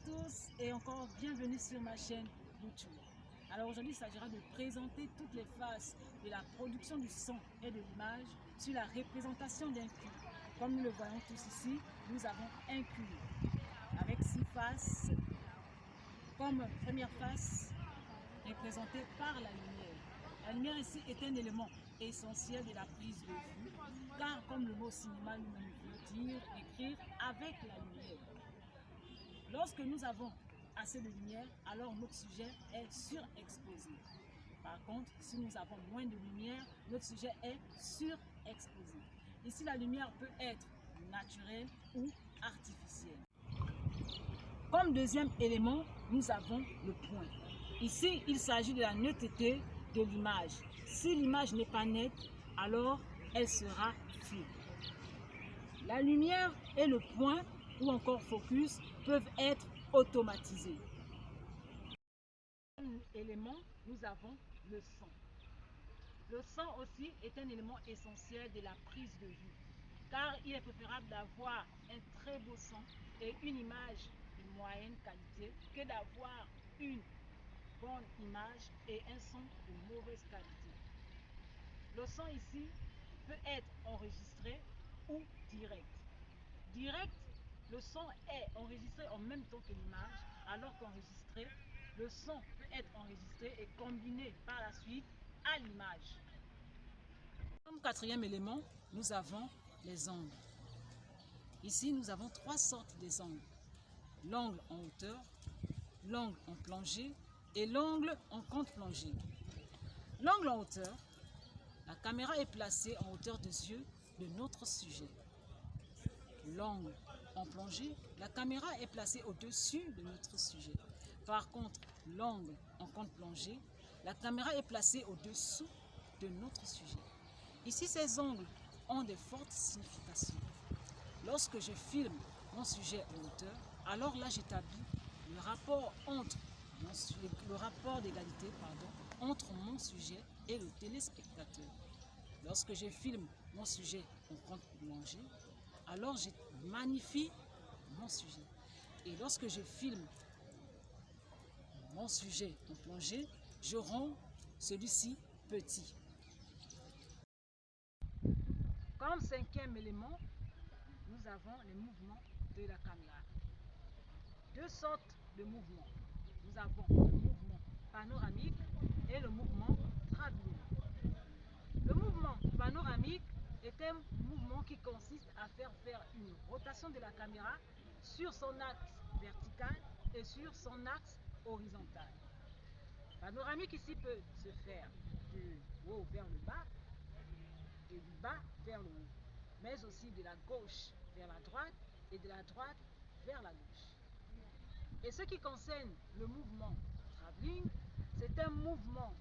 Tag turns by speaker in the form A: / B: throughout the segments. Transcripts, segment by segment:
A: tous et encore bienvenue sur ma chaîne YouTube. Alors aujourd'hui, il s'agira de présenter toutes les phases de la production du son et de l'image sur la représentation d'un cube. Comme nous le voyons tous ici, nous avons un cube avec 6 faces. Comme première face représentée par la lumière. La lumière ici est un élément essentiel de la prise de vue, car comme le mot cinéma lui-même veut dire, écrire avec la lumière. Lorsque nous avons assez de lumière, alors notre sujet est surexposé. Par contre, si nous avons moins de lumière, notre sujet est surexposé. Ici, la lumière peut être naturelle ou artificielle. Comme deuxième élément, nous avons le point. Ici, il s'agit de la netteté de l'image. Si l'image n'est pas nette, alors elle sera floue. La lumière et le point ou encore focus peuvent être automatisés. Comme élément, nous avons le son. Le son aussi est un élément essentiel de la prise de vue, car il est préférable d'avoir un très beau son et une image de moyenne qualité que d'avoir une bonne image et un son de mauvaise qualité. Le son ici peut être enregistré ou direct. Direct, le son est enregistré en même temps que l'image, alors qu'enregistré, le son peut être enregistré et combiné par la suite à l'image. Comme quatrième élément, nous avons les angles. Ici, nous avons 3 sortes des angles. L'angle en hauteur, l'angle en plongée et l'angle en contre-plongée. L'angle en hauteur, la caméra est placée en hauteur des yeux de notre sujet. L'angle en plongée, la caméra est placée au-dessus de notre sujet. Par contre, l'angle en contre-plongée, la caméra est placée au-dessous de notre sujet. Ici, ces angles ont de fortes significations. Lorsque je filme mon sujet en hauteur, alors là j'établis le rapport d'égalité entre mon sujet et le téléspectateur. Lorsque je filme mon sujet en contre-plongée, alors je magnifie mon sujet. Et lorsque je filme mon sujet en plongée, je rends celui-ci petit. Comme cinquième élément, nous avons les mouvements de la caméra. 2 sortes de mouvements. Nous avons le mouvement panoramique et le mouvement travelling. Le mouvement panoramique est un mouvement qui consiste à faire une rotation de la caméra sur son axe vertical et sur son axe horizontal. Panoramique ici peut se faire du haut vers le bas et du bas vers le haut, mais aussi de la gauche vers la droite et de la droite vers la gauche. Et ce qui concerne le mouvement travelling, c'est un mouvement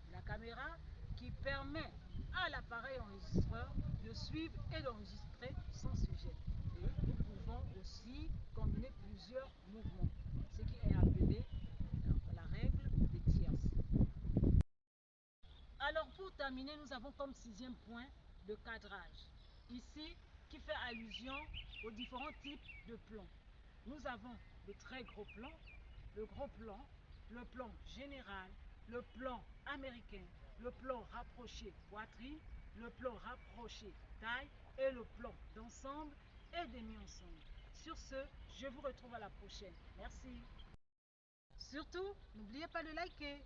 A: de la caméra qui permet à l'appareil enregistreur de suivre et d'enregistrer son sujet. Et nous pouvons aussi combiner plusieurs mouvements, ce qui est appelé la règle des tierces. Alors pour terminer, nous avons comme 6e point de cadrage. Ici, qui fait allusion aux différents types de plans. Nous avons le très gros plan, le gros plan, le plan général, le plan américain, le plan rapproché poitrine, le plan rapproché taille et le plan d'ensemble et demi-ensemble. Sur ce, je vous retrouve à la prochaine. Merci. Surtout, n'oubliez pas de liker.